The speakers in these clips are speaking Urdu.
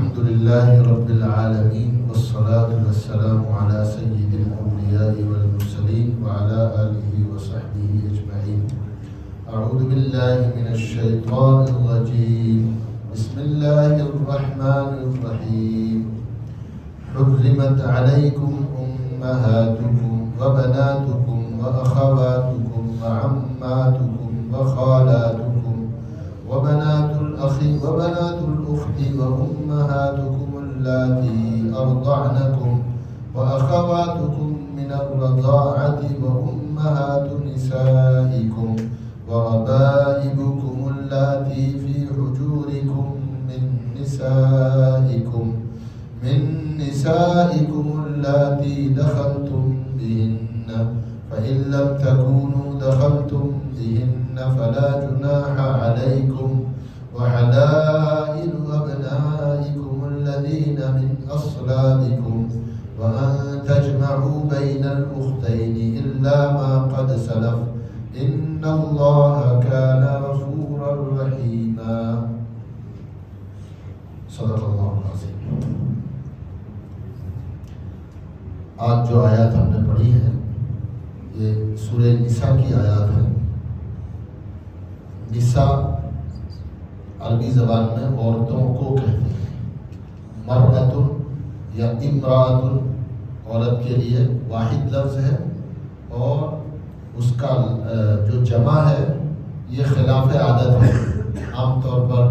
الحمد لله رب العالمين والصلاة والسلام على سيد الأنبياء والمرسلين وعلى آله وصحبه أجمعين. أعوذ بالله من الشيطان الرجيم. بسم الله الرحمن الرحيم. حرمت عليكم أمهاتكم وبناتكم وأخواتكم وعماتكم وخالاتكم وبنات الأخ وبنات الأخت وأمهاتكم اللاتي أرضعنكم وأخواتكم من الرضاعة وأمهات نسائكم وربائبكم اللاتي في حجوركم من نسائكم اللاتي دخلتم بهن فإن لم تكونوا دخلتم بهن فلا جناح عليكم وحلائل أبنائكم الذين من أصلابكم وأن تجمعوا بين الأختين إلا ما قد سلف إن الله كان غفورا رحيما. صدق اللہ العظیم. آج جو آیات ہم نے پڑھی ہے یہ سورہ نساء کی آیات ہے. نساء عربی زبان میں عورتوں کو کہتے ہیں. مرأۃ یا امرأۃ عورت کے لیے واحد لفظ ہے اور اس کا جو جمع ہے یہ خلاف عادت ہے. عام طور پر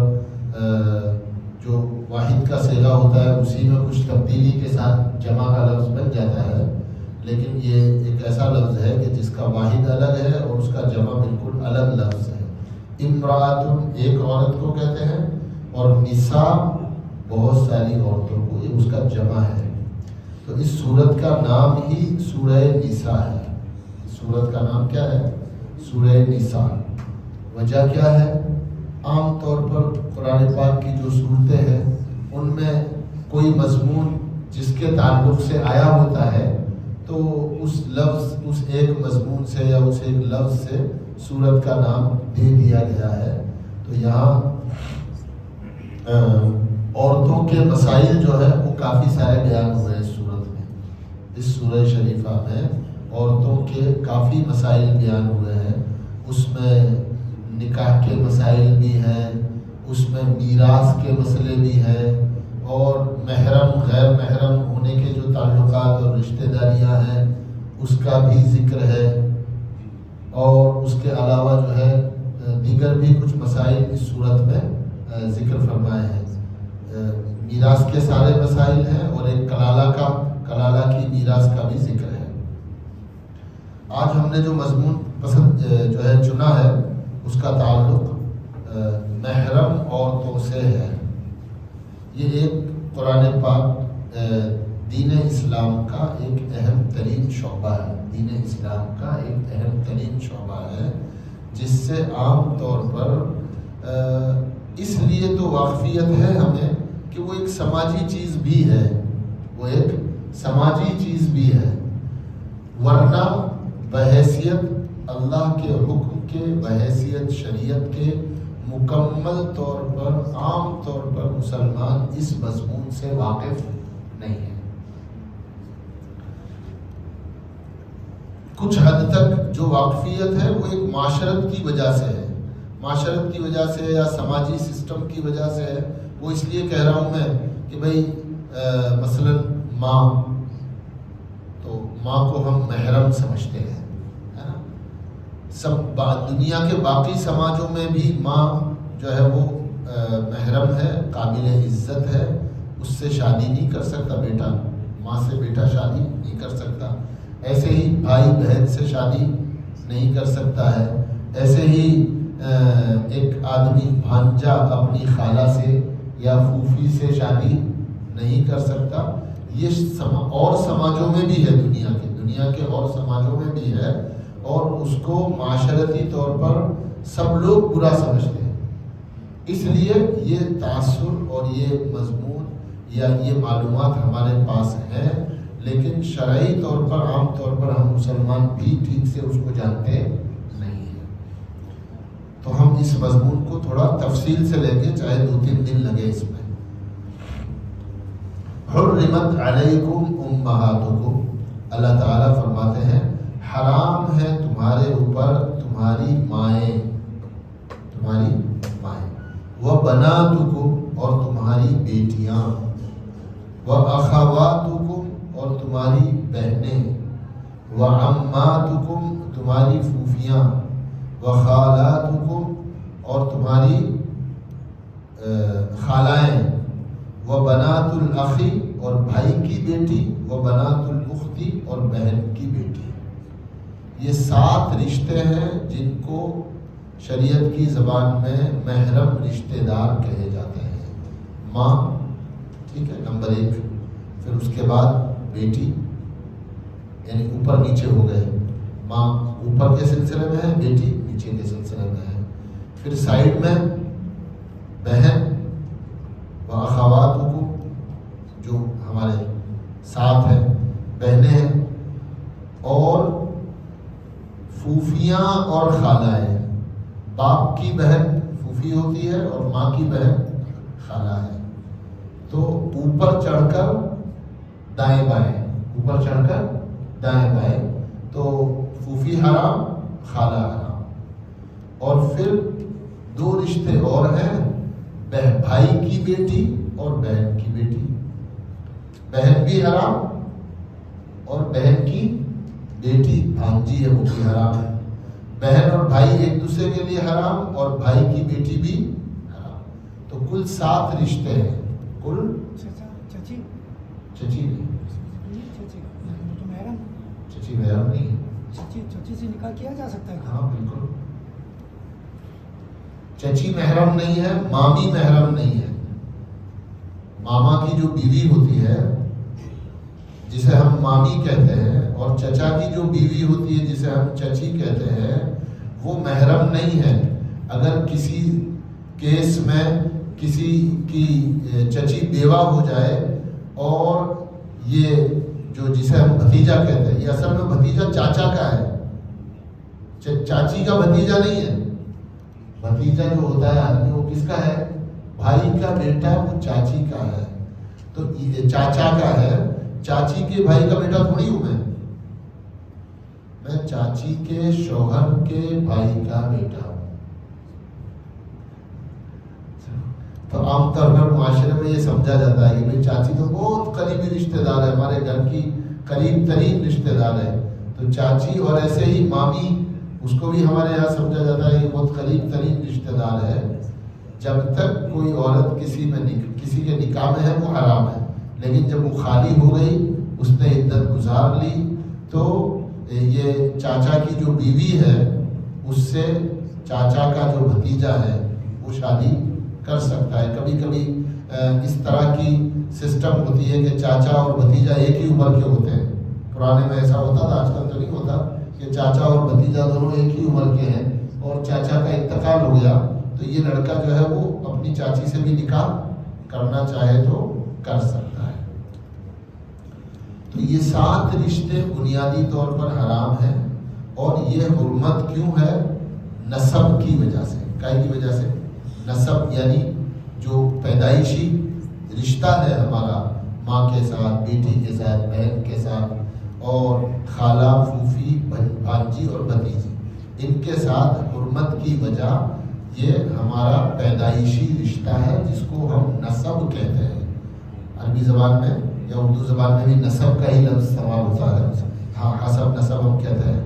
جو واحد کا صیغہ ہوتا ہے اسی میں کچھ تبدیلی کے ساتھ جمع کا لفظ بن جاتا ہے، لیکن یہ ایک ایسا لفظ ہے کہ جس کا واحد الگ ہے اور اس کا جمع بالکل الگ لفظ ہے. امرأۃ ایک عورت کو کہتے ہیں اور نساء بہت ساری عورتوں کو، یہ اس کا جمع ہے. تو اس سورت کا نام ہی سورہ نساء ہے. سورت کا نام کیا ہے؟ سورہ نساء. وجہ کیا ہے؟ عام طور پر قرآن پاک کی جو صورتیں ہیں ان میں کوئی مضمون جس کے تعلق سے آیا ہوتا ہے تو اس ایک مضمون سے یا اس ایک لفظ سے سورت کا نام دے دیا گیا ہے. تو یہاں عورتوں کے مسائل جو ہے وہ کافی سارے بیان ہوئے ہیں اس سورت میں. اس سورہ شریفہ میں عورتوں کے کافی مسائل بیان ہوئے ہیں. اس میں نکاح کے مسائل بھی ہیں، اس میں میراث کے مسئلے بھی ہیں، اور محرم غیر محرم ہونے کے جو تعلقات اور رشتہ داریاں ہیں اس کا بھی ذکر ہے، اور اس کے علاوہ جو ہے دیگر بھی کچھ مسائل اس صورت میں ذکر فرمائے ہیں. میراث کے سارے مسائل ہیں اور ایک کلالہ کی میراث کا بھی ذکر ہے. آج ہم نے جو مضمون جو ہے چنا ہے اس کا تعلق محرم عورتوں سے ہے. یہ ایک قرآن پاک دین اسلام کا ایک اہم ترین شعبہ ہے. دین اسلام کا ایک اہم ترین شعبہ ہے جس سے عام طور پر اس لیے تو واقفیت ہے ہمیں کہ وہ ایک سماجی چیز بھی ہے، ورنہ بحیثیت اللہ کے حکم کے، بحیثیت شریعت کے مکمل طور پر عام طور پر مسلمان اس مضمون سے واقف نہیں ہے. کچھ حد تک جو واقفیت ہے وہ ایک معاشرت کی وجہ سے ہے، یا سماجی سسٹم کی وجہ سے ہے. وہ اس لیے کہہ رہا ہوں میں کہ بھئی مثلا ماں کو ہم محرم سمجھتے ہیں، ہے نا. سب دنیا کے باقی سماجوں میں بھی ماں جو ہے وہ محرم ہے، قابل عزت ہے. اس سے شادی نہیں کر سکتا بیٹا، ماں سے بیٹا شادی نہیں کر سکتا. ایسے ہی بھائی بہن سے شادی نہیں کر سکتا ہے. ایسے ہی ایک آدمی بھانجا اپنی خالہ سے یا پھوپھی سے شادی نہیں کر سکتا. یہ اور سماجوں میں بھی ہے، دنیا کے اور سماجوں میں بھی ہے، اور اس کو معاشرتی طور پر سب لوگ برا سمجھتے ہیں. اس لیے یہ تاثر اور یہ مضمون یا یہ معلومات ہمارے پاس ہیں، لیکن شرعی طور پر عام طور پر ہم مسلمان بھی ٹھیک سے اس کو جانتے نہیں ہیں. تو ہم اس مضمون کو تھوڑا تفصیل سے لیں گے، چاہے 2-3 دن لگے اس میں. حرمت علیکم امہاتکم، اللہ تعالیٰ فرماتے ہیں حرام ہے تمہارے اوپر تمہاری مائیں، وبناتکم اور تمہاری بیٹیاں، واخواتکم اور تمہاری بہنیں، وعماتکم تمہاری پھوپھیاں، وخالاتکم اور تمہاری خالائیں، وبنات الاخی اور بھائی کی بیٹی، وبنات الاختی اور بہن کی بیٹی۔ یہ 7 رشتے ہیں جن کو شریعت کی زبان میں محرم رشتہ دار کہے جاتے ہیں۔ ماں، ٹھیک ہے، نمبر 1، پھر اس کے بعد بیٹی، یعنی اوپر نیچے ہو گئے، ماں اوپر کے سلسلے میں ہے، بیٹی نیچے کے سلسلے میں ہے، پھر سائڈ میں بہن، واخواتکم جو ہمارے ساتھ ہیں، بہنیں ہیں، اور پھوپھیاں اور خالائیں۔ باپ کی بہن پھوپھی ہوتی ہے اور ماں کی بہن خالہ ہے۔ تو اوپر چڑھ کر دائیں بائیں، اوپر چڑھ کر دائیں بائیں، تو پھوپھی حرام، خالہ حرام۔ اور پھر 2 رشتے اور ہیں، بھائی کی بیٹی اور بہن کی بیٹی، بہن بھی حرام اور بہن کی بیٹی بھانجی ہے وہ بھی حرام ہے۔ بہن اور بھائی ایک دوسرے کے لیے حرام اور بھائی کی بیٹی بھی حرام۔ تو کل 7 رشتے ہیں، کل چچی نہیں، چچی محرم نہیں ہے، چچی سے نکاح کیا جا سکتا ہے؟ ہاں بالکل، چچی محرم نہیں ہے، مامی محرم نہیں ہے۔ ماما کی جو بیوی ہوتی ہے جسے ہم مامی کہتے ہیں، اور چچا کی جو بیوی ہوتی ہے جسے ہم چچی کہتے ہیں، وہ محرم نہیں ہے۔ اگر کسی کیس میں کسی کی چچی بیوہ ہو جائے اور یہ جو جسے ہم بھتیجا کہتے ہیں، یہ اصل میں بھتیجا چاچا کا ہے، چاچی کا بھتیجا نہیں ہے۔ بھتیجا جو ہوتا ہے آدمی وہ کس کا ہے؟ بھائی کا بیٹا وہ چاچی کا ہے، تو یہ چاچا کا ہے۔ چاچی کے بھائی کا بیٹا تھوڑی ہوں میں چاچی کے شوہر کے بھائی کا بیٹا ہوں۔ تو عام طور پر معاشرے میں یہ سمجھا جاتا ہے کہ بھائی چاچی تو بہت قریبی رشتہ دار ہے، ہمارے گھر کی قریب ترین رشتہ دار ہے، تو چاچی، اور ایسے ہی مامی، اس کو بھی ہمارے یہاں سمجھا جاتا ہے کہ بہت قریب ترین رشتہ دار ہے۔ جب تک کوئی عورت کسی کے نکاح میں ہے وہ حرام ہے، لیکن جب وہ خالی ہو گئی، اس نے عدت گزار لی، تو یہ چاچا کی جو بیوی ہے اس سے چاچا کا جو بھتیجا ہے وہ شادی کر سکتا ہے۔ کبھی کبھی اس طرح کی سسٹم ہوتی ہے کہ چاچا اور بھتیجا ایک ہی عمر کے ہوتے ہیں۔ پرانے میں ایسا ہوتا تھا، آج کل تو نہیں ہوتا، کہ چاچا اور بھتیجا دونوں ایک ہی عمر کے ہیں، اور چاچا کا انتقال ہو گیا تو یہ لڑکا جو ہے وہ اپنی چاچی سے بھی نکاح کرنا چاہے تو کر سکتا ہے۔ تو یہ 7 رشتے بنیادی طور پر حرام ہیں، اور یہ حرمت کیوں ہے؟ نسب کی وجہ سے۔ کائے کی وجہ سے؟ نسب یعنی جو پیدائشی رشتہ ہے ہمارا، ماں کے ساتھ، بیٹی کے ساتھ، بہن کے ساتھ، اور خالہ، پھوپھی، بھانجی اور بھتیجی، ان کے ساتھ حرمت کی وجہ یہ ہمارا پیدائشی رشتہ ہے جس کو ہم نسب کہتے ہیں۔ عربی زبان میں یا اردو زبان میں بھی نسب کا ہی لفظ استعمال ہوتا ہے، ہاں حسب نسب ہم کہتے ہیں،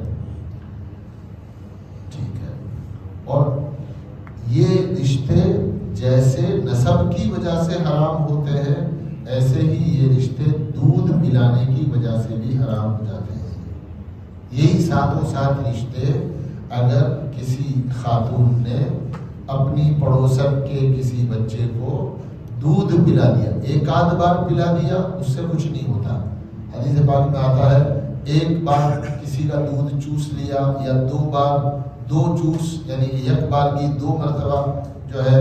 ٹھیک ہے۔ اور یہ رشتے جیسے نسب کی وجہ سے حرام ہوتے ہیں، ایسے ہی یہ رشتے دودھ پلانے کی وجہ سے بھی حرام ہو جاتے ہیں۔ یہی 7 رشتے اگر کسی خاتون نے اپنی پڑوسن کے کسی بچے کو دودھ پلا دیا، ایک آدھ بار پلا دیا، اس سے کچھ نہیں ہوتا۔ حدیث پاک میں آتا ہے ایک بار کسی کا دودھ چوس لیا، یا 2 بار 2 چوس، یعنی ایک بار کی 2 مرتبہ جو ہے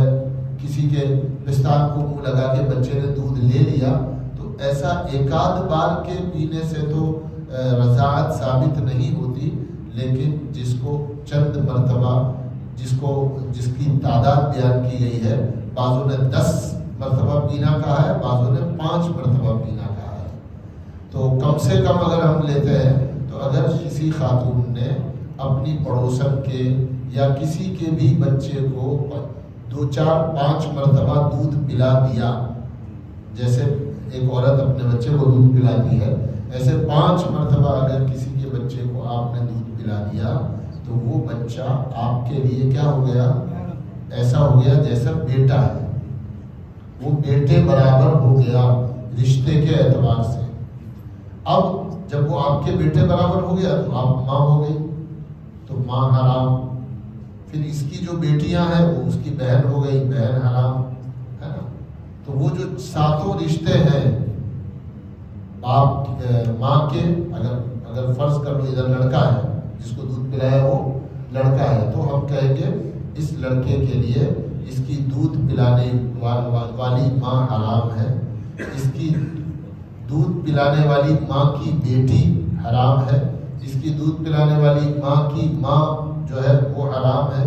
کسی کے پستان کو منہ لگا کے بچے نے دودھ لے لیا، تو ایسا ایک آدھ بار کے پینے سے تو رضاعت ثابت نہیں ہوتی، لیکن جس کو چند مرتبہ، جس کی تعداد بیان کی گئی ہے، بعضوں نے 10 مرتبہ پینا کہا ہے، بعضوں نے 5 مرتبہ پینا کہا ہے. تو کم سے کم اگر ہم لیتے ہیں تو اگر کسی خاتون نے اپنی پڑوسن کے یا کسی کے بھی بچے کو 2 4 5 مرتبہ دودھ پلا دیا، جیسے ایک عورت اپنے بچے کو دودھ پلاتی ہے، ایسے 5 مرتبہ اگر کسی کے بچے کو آپ نے دودھ پلا دیا تو وہ بچہ آپ کے لیے کیا ہو گیا؟ ایسا ہو گیا جیسا بیٹا ہے، وہ بیٹے برابر ہو گیا رشتے کے اعتبار سے. اب جب وہ آپ کے بیٹے برابر ہو گیا تو آپ ماں ہو گئی، تو ماں حرام. پھر اس کی جو بیٹیاں ہیں وہ اس کی بہن ہو گئی، بہن حرام ہے نا. تو وہ جو 7 رشتے ہیں باپ ماں کے، اگر فرض کر لو ادھر لڑکا ہے جس کو دودھ پلایا وہ لڑکا ہے، تو ہم کہیں گے اس لڑکے کے لیے اس کی دودھ پلانے والی ماں حرام ہے، اس کی دودھ پلانے والی ماں کی بیٹی حرام ہے، اس کی دودھ پلانے والی ماں کی ماں جو ہے وہ حرام ہے،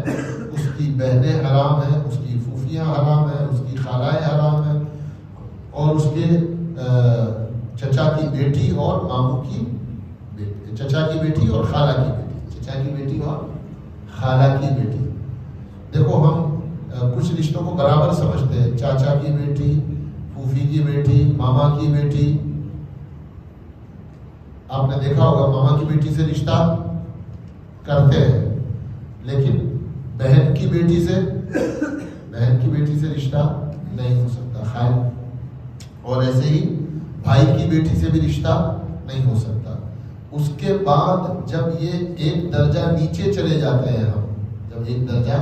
اس کی بہنیں حرام ہیں، اس کی پھوپھیاں حرام ہیں، اس کی خالائیں حرام ہیں، اور اس کے چچا کی بیٹی اور ماموں کی بیٹی، چچا کی بیٹی اور خالہ کی بیٹی، چچا کی بیٹی اور خالہ کی بیٹی. دیکھو ہم کچھ رشتوں کو برابر سمجھتے ہیں، چاچا کی بیٹی، پھوپھی کی بیٹی، ماما کی بیٹی. آپ نے دیکھا ہوگا ماما کی بیٹی سے رشتہ کرتے ہیں، لیکن بہن کی بیٹی سے رشتہ نہیں ہو سکتا خیر. اور ایسے ہی بھائی کی بیٹی سے بھی رشتہ نہیں ہو سکتا. اس کے بعد جب یہ ایک درجہ نیچے چلے جاتے ہیں، ہم جب ایک درجہ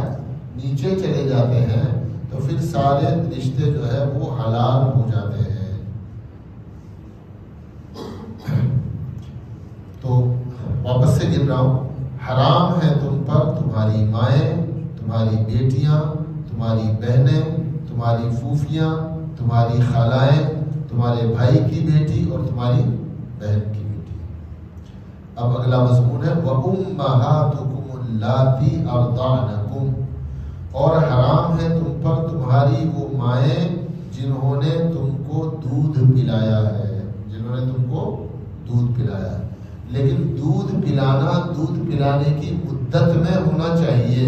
نیچے چلے جاتے ہیں تو پھر سارے رشتے جو ہے وہ حلال ہو جاتے ہیں. تو واپس سے گر رہا ہوں، حرام ہے تم پر تمہاری مائیں، تمہاری بیٹیاں، تمہاری بہنیں، تمہاری پھوپھیاں، تمہاری خالائیں، تمہارے بھائی کی بیٹی اور تمہاری بہن کی بیٹی. اب اگلا مضمون ہے وَأُمَّهَاتُكُمُ اللَّاتِي أَرْضَعْنَكُمْ، اور حرام ہے تم پر تمہاری وہ مائیں جنہوں نے تم کو دودھ پلایا ہے، جنہوں نے تم کو دودھ پلایا ہے. لیکن دودھ پلانے کی مدت میں ہونا چاہیے.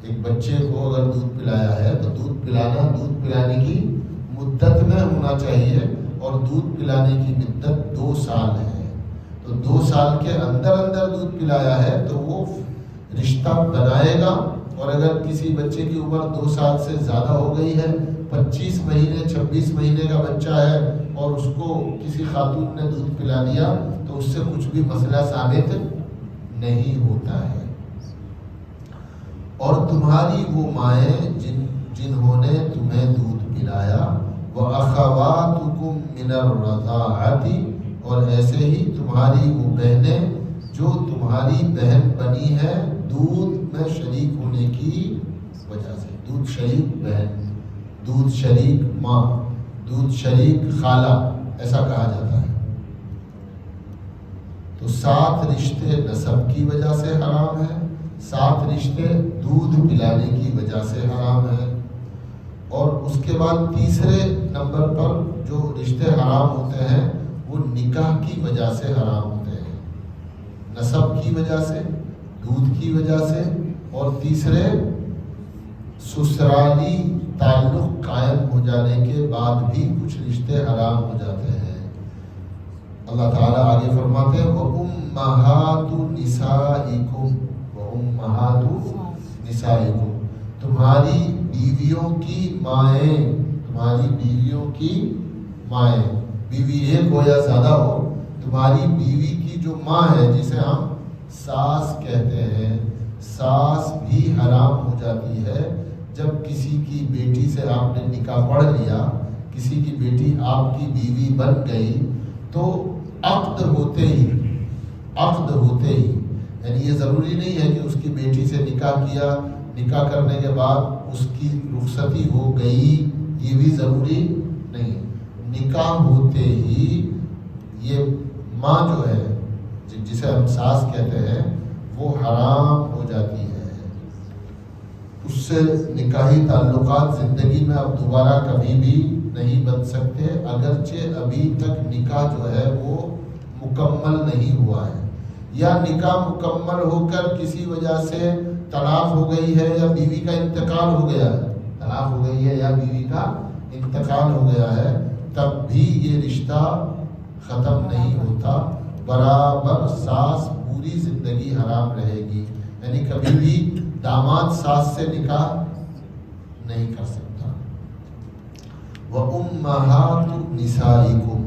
ایک بچے کو اگر دودھ پلایا ہے تو دودھ پلانے کی مدت میں ہونا چاہیے، اور دودھ پلانے کی مدت 2 سال ہے. تو 2 سال کے اندر دودھ پلایا ہے تو وہ رشتہ بنائے گا. اور اگر کسی بچے کی عمر 2 سال سے زیادہ ہو گئی ہے، 25 مہینے 26 مہینے کا بچہ ہے، اور اس کو کسی خاتون نے دودھ پلا دیا تو اس سے کچھ بھی مسئلہ ثابت نہیں ہوتا ہے. اور تمہاری وہ مائیں جنہوں نے تمہیں دودھ پلایا، وَأَخَوَاتُكُم مِّنَ الرَّضَاعَةِ، اور ایسے ہی تمہاری وہ بہنیں جو تمہاری بہن بنی ہے دودھ میں شریک ہونے کی وجہ سے. دودھ شریک بہن، دودھ شریک ماں، دودھ شریک خالہ، ایسا کہا جاتا ہے. تو 7 رشتے نسب کی وجہ سے حرام ہے، 7 رشتے دودھ پلانے کی وجہ سے حرام ہے. اور اس کے بعد تیسرے نمبر پر جو رشتے حرام ہوتے ہیں وہ نکاح کی وجہ سے حرام ہوتے ہیں، نسب کی وجہ سے، دودھ کی وجہ سے، اور تیسرے سسرالی تعلق قائم ہو جانے کے بعد بھی کچھ رشتے حرام ہو جاتے ہیں. اللہ تعالیٰ آگے فرماتے ہیں وَأُمَّهَاتُ نِسَائِكُمْ، وَأُمَّهَاتُ نِسَائِكُمْ، تمہاری بیویوں کی مائیں، تمہاری بیویوں کی مائیں. بیوی ایک ہو یا زیادہ ہو، تمہاری بیوی کی جو ماں ہے جسے ہم ساس کہتے ہیں، ساس بھی حرام ہو جاتی ہے. جب کسی کی بیٹی سے آپ نے نکاح پڑھ لیا، کسی کی بیٹی آپ کی بیوی بن گئی، تو عقد ہوتے ہی یعنی یہ ضروری نہیں ہے کہ اس کی بیٹی سے نکاح کیا، نکاح کرنے کے بعد اس کی رخصتی ہو گئی، یہ بھی ضروری نہیں. نکاح ہوتے ہی یہ ماں جو ہے جسے ہم ساس کہتے ہیں وہ حرام ہو جاتی ہے. اس سے نکاحی تعلقات زندگی میں اب دوبارہ کبھی بھی نہیں بن سکتے، اگرچہ ابھی تک نکاح جو ہے وہ مکمل نہیں ہوا ہے، یا نکاح مکمل ہو کر کسی وجہ سے طلاق ہو گئی ہے یا بیوی کا انتقال ہو گیا ہے، طلاق ہو گئی ہے یا بیوی کا انتقال ہو گیا ہے، تب بھی یہ رشتہ ختم نہیں ہوتا، برابر ساس پوری زندگی حرام رہے گی، یعنی کبھی بھی داماد ساس سے نکاح نہیں کر سکتا۔ وَأُمَّهَاتُ نِسَائِكُمْ،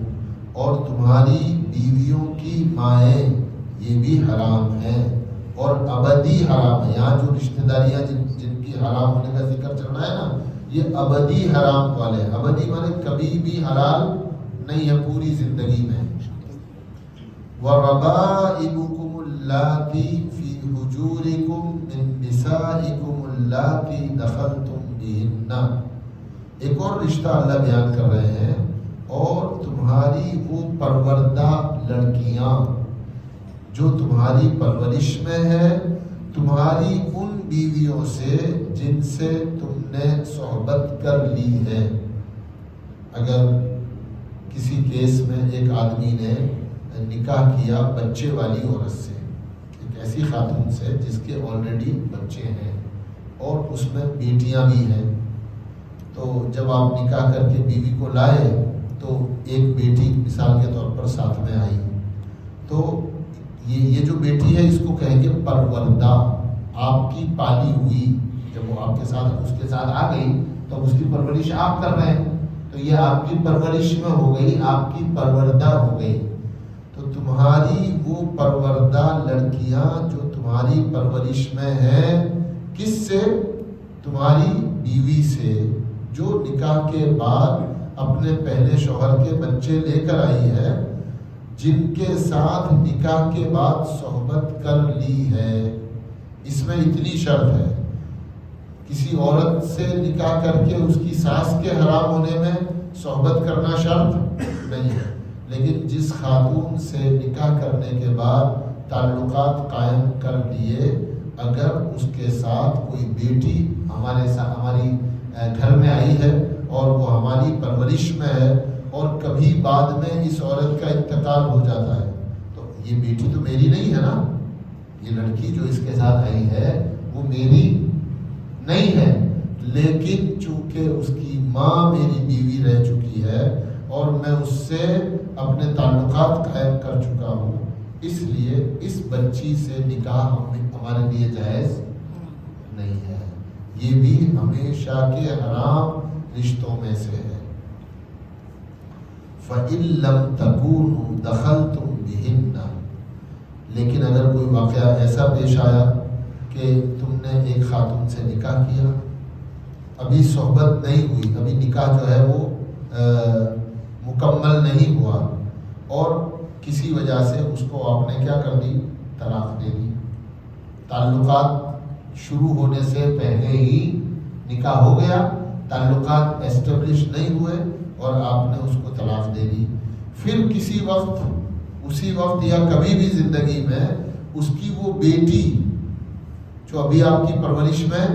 اور تمہاری بیویوں کی مائیں یہ بھی حرام ہیں، اور ابدی حرام ہے۔ یہاں جو رشتہ داریاں جن کی حرام ہونے کا ذکر چل رہا ہے نا، یہ ابدی حرام والے ہیں۔ ابدی مانے کبھی بھی حلال نہیں ہے پوری زندگی میں۔ وَرَبَائِبُكُمُ اللَّاتِي فِي حُجُورِكُم مِّن نِّسَائِكُمُ اللَّاتِي دَخَلْتُم بِهِنَّ، ایک اور رشتہ اللہ بیان کر رہے ہیں، اور تمہاری وہ پروردہ لڑکیاں جو تمہاری پرورش میں ہے، تمہاری ان بیویوں سے جن سے تم نے صحبت کر لی ہے۔ اگر کسی کیس میں ایک آدمی نے نکاح کیا بچے والی عورت سے، ایک ایسی خاتون سے جس کے آلریڈی بچے ہیں اور اس میں بیٹیاں بھی ہیں، تو جب آپ نکاح کر کے بیوی کو لائے تو ایک بیٹی مثال کے طور پر ساتھ میں آئی، تو یہ جو بیٹی ہے اس کو کہیں گے پروردہ، آپ کی پالی ہوئی۔ جب وہ آپ کے ساتھ اس کے ساتھ آ گئی تو اس کی پرورش آپ کر رہے ہیں، تو یہ آپ کی پرورش میں ہو گئی، آپ کی پروردہ ہو گئی۔ تو تمہاری وہ پروردہ لڑکیاں جو تمہاری پرورش میں ہیں، کس سے؟ تمہاری بیوی سے، جو نکاح کے بعد اپنے پہلے شوہر کے بچے لے کر آئی ہے، جن کے ساتھ نکاح کے بعد صحبت کر لی ہے۔ اس میں اتنی شرط ہے، کسی عورت سے نکاح کر کے اس کی ساس کے حرام ہونے میں صحبت کرنا شرط نہیں ہے، لیکن جس خاتون سے نکاح کرنے کے بعد تعلقات قائم کر لیے، اگر اس کے ساتھ کوئی بیٹی ہماری گھر میں آئی ہے اور وہ ہماری پرورش میں ہے، اور کبھی بعد میں اس عورت کا انتقال ہو جاتا ہے، تو یہ بیٹی تو میری نہیں ہے نا، یہ لڑکی جو اس کے ساتھ آئی ہے وہ میری نہیں ہے، لیکن چونکہ اس کی ماں میری بیوی رہ چکی ہے اور میں اس سے اپنے تعلقات قائم کر چکا ہوں، اس لیے اس بچی سے نکاح ہمارے لیے جائز نہیں ہے۔ یہ بھی ہمیشہ کے حرام رشتوں میں سے ہے۔ فَإِن لَّمْ تَكُونُوا دَخَلْتُم بِهِنَّ، لیکن اگر کوئی واقعہ ایسا پیش آیا کہ تم نے ایک خاتون سے نکاح کیا، ابھی صحبت نہیں ہوئی، ابھی نکاح جو ہے وہ مکمل نہیں ہوا، اور کسی وجہ سے اس کو آپ نے کیا کر دی؟ طلاق دے دی، تعلقات شروع ہونے سے پہلے ہی نکاح ہو گیا، تعلقات ایسٹیبلش نہیں ہوئے اور آپ نے اس کو طلاق دے دی، پھر کسی وقت اسی وقت یا کبھی بھی زندگی میں اس کی وہ بیٹی جو ابھی آپ کی پرورش میں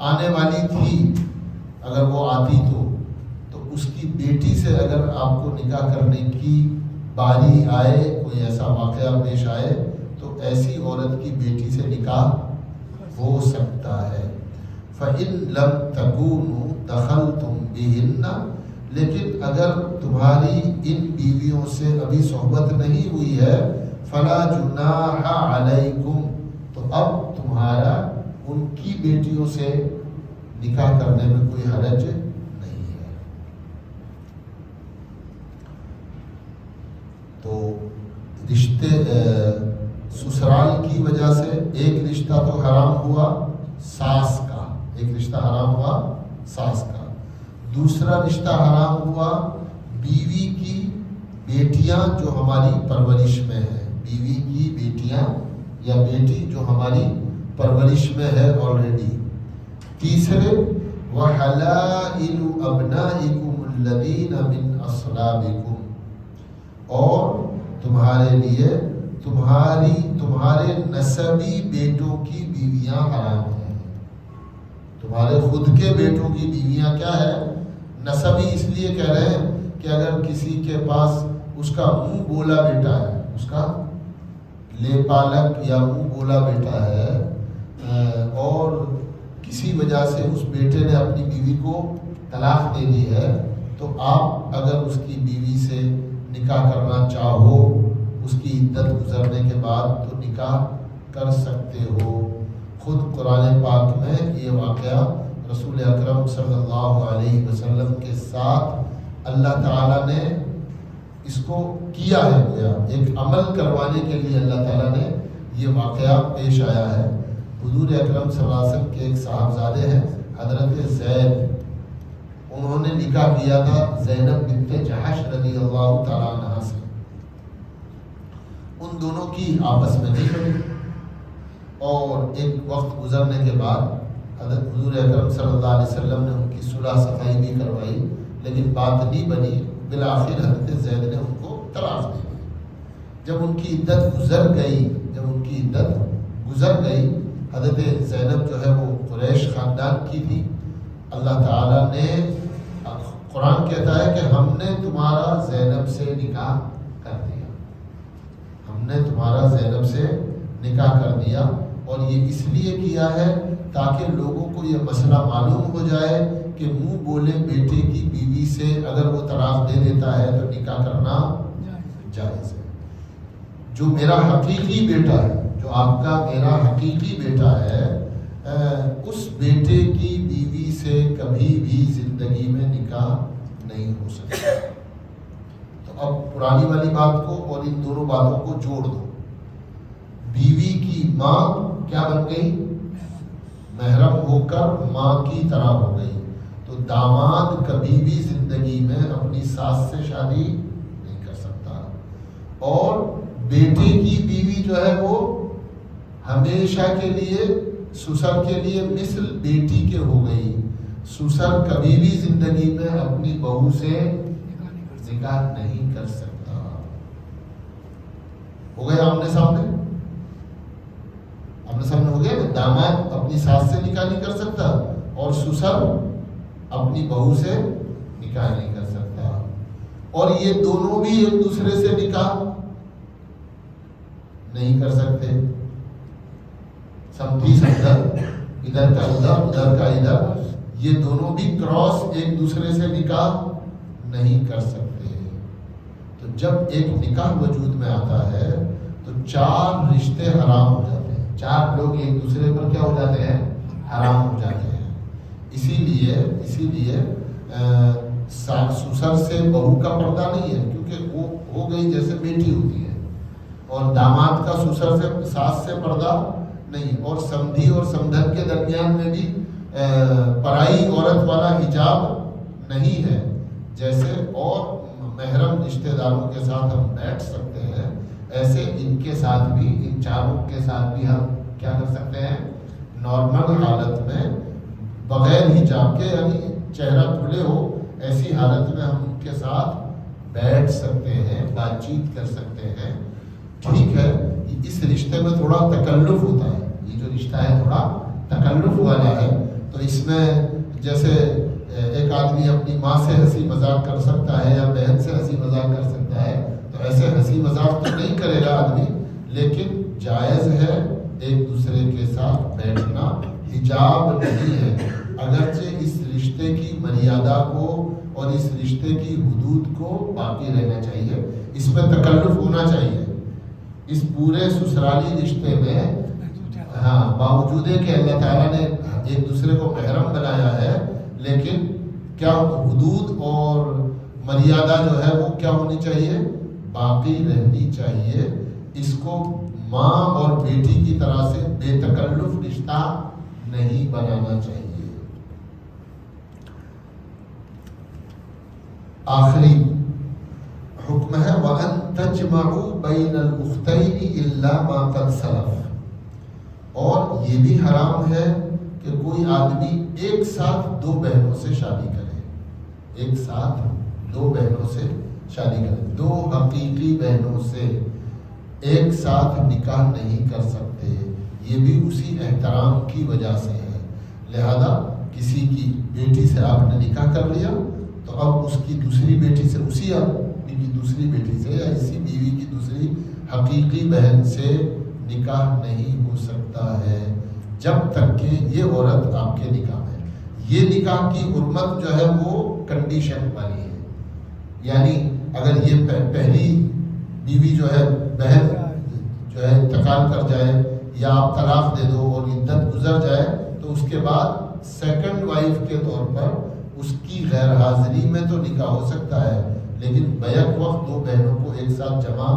آنے والی تھی، اگر وہ آتی تو اس کی بیٹی سے اگر آپ کو نکاح کرنے کی باری آئے، کوئی ایسا واقعہ پیش آئے، تو ایسی عورت کی بیٹی سے نکاح ہو سکتا ہے۔ فَإِن لَّمْ تَكُونُوا دَخَلْتُم بِهِنَّ، لیکن اگر تمہاری ان بیویوں سے ابھی صحبت نہیں ہوئی ہے، فَلَا جُنَاحَ عَلَيْكُمْ، تو اب تمہارا ان کی بیٹیوں سے نکاح کرنے میں کوئی حرج نہیں ہے۔ تو رشتے سسرال کی وجہ سے ایک رشتہ تو حرام ہوا ساس کا، ایک رشتہ حرام ہوا ساس کا، دوسرا رشتہ حرام ہوا بیوی کی بیٹیاں جو ہماری پرورش میں ہے، بیوی کی بیٹیاں یا بیٹی جو ہماری پرورش میں ہے آلریڈی۔ تیسرے وَحَلَائِلُ أَبْنَائِكُمُ الَّذِينَ مِنْ أَصْلَابِكُمْ، اور تمہارے لیے تمہارے نسبی بیٹوں کی بیویاں حرام ہیں۔ تو تمہارے خود کے بیٹوں کی بیویاں کیا ہے؟ نسبی اس لیے کہہ رہے ہیں کہ اگر کسی کے پاس اس کا منہ بولا بیٹا ہے، اس کا لے پالک یا منہ بولا بیٹا ہے، اور کسی وجہ سے اس بیٹے نے اپنی بیوی کو طلاق دے دی ہے، تو آپ اگر اس کی بیوی سے نکاح کرنا چاہو اس کی عدت گزرنے کے بعد تو نکاح کر سکتے ہو۔ خود قرآن پاک میں یہ واقعہ رسول اکرم صلی اللہ علیہ وسلم کے ساتھ اللہ تعالیٰ نے اس کو کیا ہے، گویا ایک عمل کروانے کے لیے اللہ تعالیٰ نے یہ واقعہ پیش آیا ہے۔ حضور اکرم صلی اللہ علیہ وسلم کے ایک صاحبزادے ہیں حضرت زید، انہوں نے نکاح کیا تھا زینب بنت جحش رضی اللہ تعالیٰ عنہ سے۔ ان دونوں کی آپس میں نہیں بنی، اور ایک وقت گزرنے کے بعد حضرت حضور اکرم صلی اللہ علیہ وسلم نے ان کی صلح صفائی بھی کروائی، لیکن بات نہیں بنی۔ بالآخر حضرت زید نے ان کو طلاق دے دی۔ جب ان کی عدت گزر گئی، حضرت زینب جو ہے وہ قریش خاندان کی تھی۔ اللہ تعالیٰ نے، قرآن کہتا ہے کہ ہم نے تمہارا زینب سے نکاح کر دیا، ہم نے تمہارا زینب سے نکاح کر دیا، اور یہ اس لیے کیا ہے تاکہ لوگوں کو یہ مسئلہ معلوم ہو جائے کہ منہ بولے بیٹے کی بیوی سے اگر وہ طلاق دے دیتا ہے تو نکاح کرنا جائز ہے۔ جو میرا حقیقی بیٹا ہے، جو آپ کا میرا حقیقی بیٹا ہے، اس بیٹے کی بیوی سے کبھی بھی زندگی میں نکاح نہیں ہو سکتا۔ تو اب پرانی والی بات کو اور ان دونوں باتوں کو جوڑ دو۔ بیوی کی ماں کیا بن گئی؟ محرم ہو کر ماں کی طرح ہو گئی۔ تو داماد کبھی بھی زندگی میں اپنی ساس سے شادی نہیں کر سکتا، اور بیٹے کی بیوی جو ہے وہ ہمیشہ کے لیے سسر کے لیے مثل بیٹی کے ہو گئی۔ سسر کبھی بھی زندگی میں اپنی بہو سے نکاح نہیں کر سکتا۔ ہو گیا آمنے سامنے ہو گیا نا؟ داماد اپنی ساس سے نکاح نہیں کر سکتا، اور سسر اپنی بہو سے نکاح نہیں کر سکتا، اور یہ دونوں بھی ایک دوسرے سے نکاح نہیں کر سکتے۔ سمجھی سمجھا؟ ادھر کا ادھر کا ادھر، یہ دونوں بھی کراس ایک دوسرے سے نکاح نہیں کر سکتے۔ تو جب ایک نکاح وجود میں آتا ہے تو 4 رشتے حرام ہو جاتے ہیں، 4 لوگ ایک دوسرے پر کیا ہو جاتے ہیں؟ حرام ہو جاتے ہیں۔ اسی لیے سسر سے بہو کا پردہ نہیں ہے، کیونکہ وہ ہو گئی جیسے بیٹی ہوتی ہے، اور داماد کا سسر سے ساس سے پردہ نہیں، اور سمدھی اور سمدھن کے درمیان میں بھی پرائی عورت والا حجاب نہیں ہے۔ جیسے اور محرم رشتہ داروں کے ساتھ ہم بیٹھ سکتے ہیں، ایسے ان کے ساتھ بھی، ان 4 کے ساتھ بھی ہم کیا کر سکتے ہیں؟ نارمل حالت میں بغیر حجاب کے، یعنی چہرہ کھلے ہو، ایسی حالت میں ہم ان کے ساتھ بیٹھ سکتے ہیں، بات چیت کر سکتے ہیں۔ ٹھیک ہے، اس رشتے میں تھوڑا تکلف ہوتا ہے، یہ جو رشتہ ہے تھوڑا تکلف والا ہے، تو اس میں جیسے ایک آدمی اپنی ماں سے ہنسی مذاق کر سکتا ہے یا بہن سے ہنسی مذاق کر سکتا ہے، تو ایسے ہنسی مذاق تو نہیں کرے گا آدمی، لیکن جائز ہے ایک دوسرے کے ساتھ بیٹھنا، حجاب نہیں ہے۔ اگرچہ اس رشتے کی مریادہ کو اور اس رشتے کی حدود کو باقی رہنا چاہیے، اس میں تکلف ہونا چاہیے۔ اس پورے سسرالی رشتے میں باوجود کہ اللہ تعالیٰ نے ایک دوسرے کو محرم بنایا ہے، لیکن کیا حدود اور مریادہ جو ہے وہ کیا ہونی چاہیے؟ باقی رہنی چاہیے۔ اس کو ماں اور بیٹی کی طرح سے بے تکلف رشتہ نہیں بنانا چاہیے۔ آخری حکم ہے وَأَن تَجْمَعُوا بَيْنَ الْأُخْتَيْنِ إِلَّا مَا قَدْ سَلَفَ، اور یہ بھی حرام ہے کہ کوئی آدمی ایک ساتھ 2 بہنوں سے شادی کرے، ایک ساتھ 2 بہنوں سے شادی کرے، 2 حقیقی بہنوں سے ایک ساتھ نکاح نہیں کر سکتے۔ یہ بھی اسی احترام کی وجہ سے ہے، لہذا کسی کی بیٹی سے آپ نے نکاح کر لیا تو اب اس کی دوسری بیٹی سے، اسی آدمی کی دوسری بیٹی سے یا اسی بیوی کی دوسری حقیقی بہن سے نکاح نہیں ہو سکتا ہے جب تک کہ یہ عورت آپ کے نکاح میں ہے۔ یہ نکاح کی حرمت جو ہے وہ کنڈیشن والی ہے، یعنی اگر یہ پہلی بیوی جو ہے بہن جو ہے انتقال کر جائے یا آپ طلاق دے دو اور عدت گزر جائے تو اس کے بعد سیکنڈ وائف کے طور پر اس کی غیر حاضری میں تو نکاح ہو سکتا ہے، لیکن بیک وقت دو بہنوں کو ایک ساتھ جمع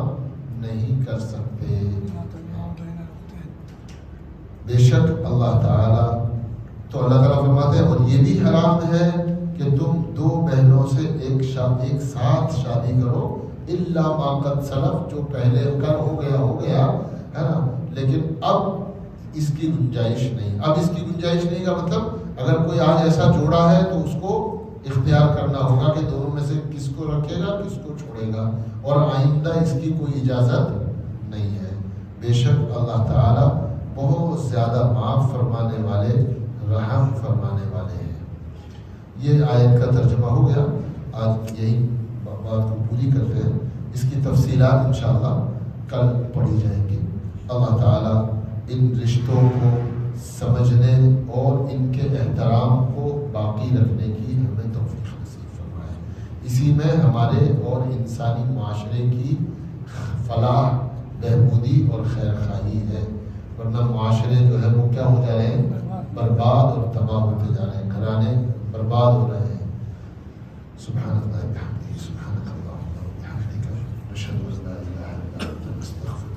نہیں کر سکتے۔ بے شک اللہ تعالیٰ تو اللہ تعالیٰ فرماتے ہیں اور یہ بھی حرام ہے کہ تم دو بہنوں سے ایک ساتھ شادی کرو الا ما قد سلف، جو پہلے کر ہو گیا ہے نا، لیکن اب اس کی گنجائش نہیں۔ اب اس کی گنجائش نہیں کا مطلب اگر کوئی آج ایسا جوڑا ہے تو اس کو اختیار کرنا ہوگا کہ دونوں میں سے کس کو رکھے گا کس کو چھوڑے گا، اور آئندہ اس کی کوئی اجازت نہیں ہے۔ بے شک اللہ تعالیٰ بہت زیادہ معاف فرمانے والے، رحم فرمانے والے ہیں۔ یہ آیت کا ترجمہ ہو گیا، آج یہی بات کو پوری کرتے ہیں، اس کی تفصیلات انشاءاللہ کل پڑھی جائیں گی۔ اللہ تعالیٰ ان رشتوں کو سمجھنے اور ان کے احترام کو باقی رکھنے کی ہمیں توفیق نصیب فرمائے۔ اسی میں ہمارے اور انسانی معاشرے کی فلاح، بہبودی اور خیر خواہی ہے، ورنہ معاشرے جو ہے وہ کیا ہو جا رہے ہیں؟ برباد اور تباہ ہوتے جا رہے ہیں، گھرانے برباد ہو رہے ہیں۔ سبحان اللہ بحمدہ، سبحانک اللہم وبحمدک، نشہد ان لا الہ الا انت، نستغفرک۔